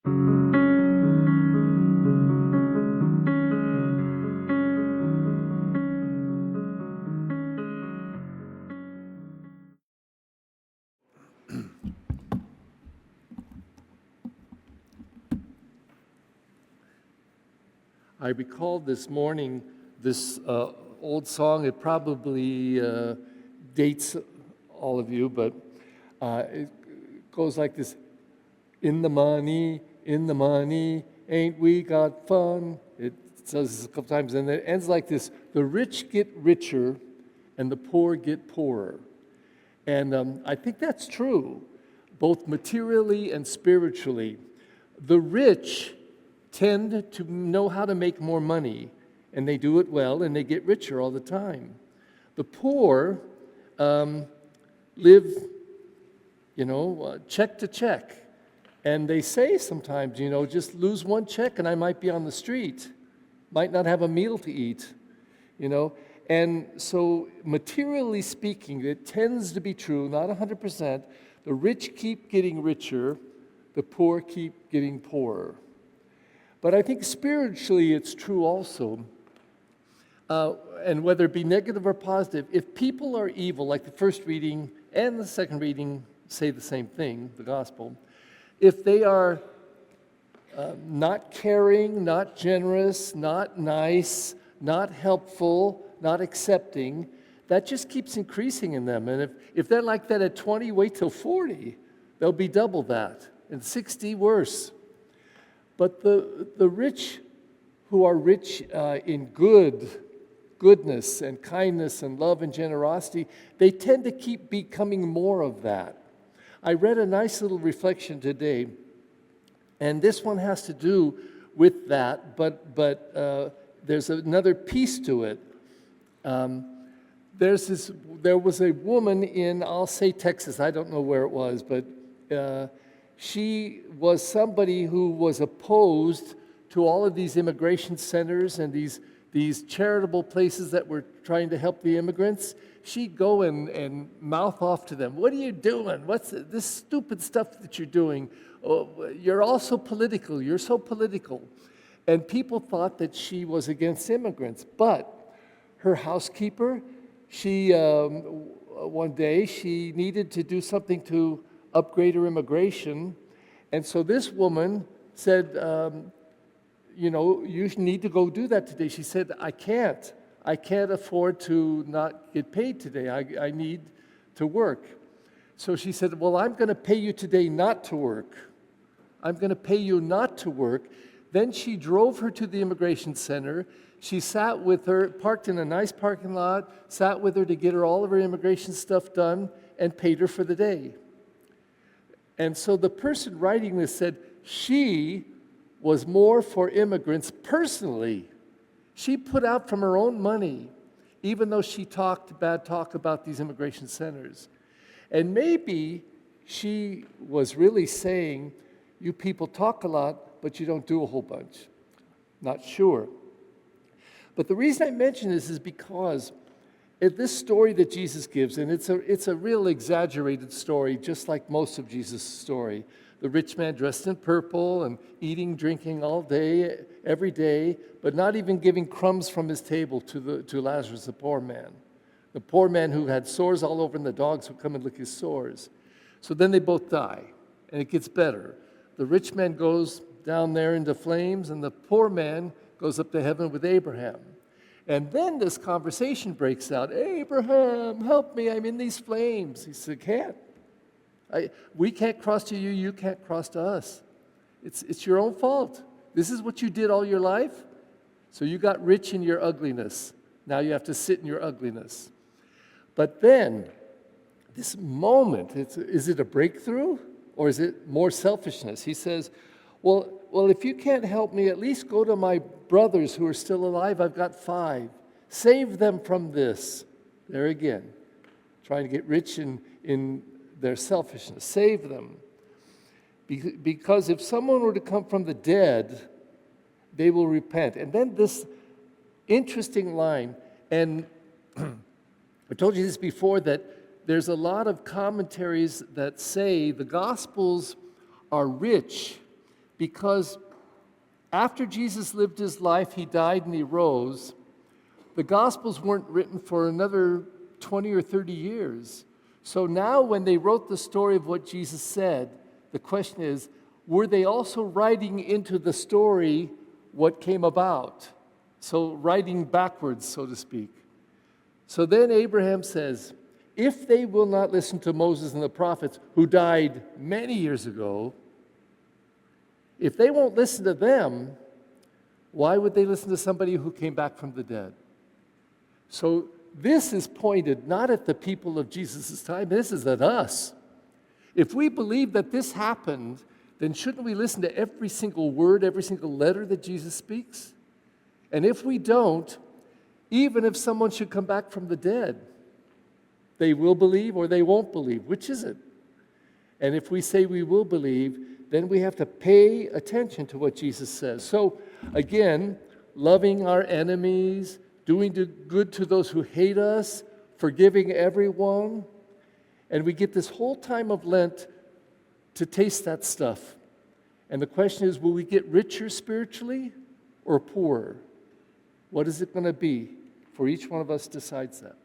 I recalled this morning this old song. It probably dates all of you, but it goes like this. In the money, ain't we got fun? It says this a couple times, and it ends like this. The rich get richer, and the poor get poorer. And I think that's true, both materially and spiritually. The rich tend to know how to make more money, and they do it well, and they get richer all the time. The poor live, check to check. And they say sometimes, just lose one check and I might be on the street, might not have a meal to eat, And so materially speaking, it tends to be true, not 100%, the rich keep getting richer, the poor keep getting poorer. But I think spiritually it's true also. And whether it be negative or positive, if people are evil, like the first reading and the second reading say the same thing, the gospel, if they are not caring, not generous, not nice, not helpful, not accepting, that just keeps increasing in them. And if they're like that at 20, wait till 40. They'll be double that. And 60, worse. But the rich who are rich in goodness and kindness and love and generosity, they tend to keep becoming more of that. I read a nice little reflection today, and this one has to do with that, but there's another piece to it. There was a woman in, I'll say Texas, I don't know where it was, but she was somebody who was opposed to all of these immigration centers and these charitable places that were trying to help the immigrants. She'd go and mouth off to them, "What are you doing? What's this stupid stuff that you're doing? Oh, you're all so political. You're so political." And people thought that she was against immigrants. But her housekeeper, one day she needed to do something to upgrade her immigration. And so this woman said, you need to go do that today. She said, I can't afford to not get paid today. I need to work. So she said, well, I'm going to pay you today not to work. I'm going to pay you not to work. Then she drove her to the immigration center. She sat with her, parked in a nice parking lot, sat with her to get her all of her immigration stuff done, and paid her for the day. And so the person writing this said she was more for immigrants personally. She put out from her own money, even though she talked bad talk about these immigration centers. And maybe she was really saying, you people talk a lot, but you don't do a whole bunch. Not sure. But the reason I mention this is because this story that Jesus gives, and it's a real exaggerated story, just like most of Jesus' story. The rich man dressed in purple and eating, drinking all day, every day, but not even giving crumbs from his table to Lazarus, the poor man. The poor man who had sores all over, and the dogs would come and lick his sores. So then they both die, and it gets better. The rich man goes down there into flames, and the poor man goes up to heaven with Abraham. And then this conversation breaks out. Abraham, help me, I'm in these flames. He said, can't. We can't cross to you, you can't cross to us. It's your own fault. This is what you did all your life. So you got rich in your ugliness. Now you have to sit in your ugliness. But then, this moment, is it a breakthrough or is it more selfishness? He says, well, if you can't help me, at least go to my brothers who are still alive. I've got 5. Save them from this. There again, trying to get rich in their selfishness. Save them. Because if someone were to come from the dead, they will repent. And then this interesting line, and I told you this before, that there's a lot of commentaries that say the Gospels are rich because after Jesus lived his life, he died and he rose, the Gospels weren't written for another 20 or 30 years. So now when they wrote the story of what Jesus said, the question is, were they also writing into the story what came about? So writing backwards, so to speak. So then Abraham says, if they will not listen to Moses and the prophets who died many years ago, if they won't listen to them, why would they listen to somebody who came back from the dead? So this is pointed not at the people of Jesus' time, this is at us. If we believe that this happened, then shouldn't we listen to every single word, every single letter that Jesus speaks? And if we don't, even if someone should come back from the dead, they will believe or they won't believe. Which is it? And if we say we will believe, then we have to pay attention to what Jesus says. So, again, loving our enemies, doing good to those who hate us, forgiving everyone. And we get this whole time of Lent to taste that stuff. And the question is, will we get richer spiritually or poorer? What is it going to be? For each one of us decides that.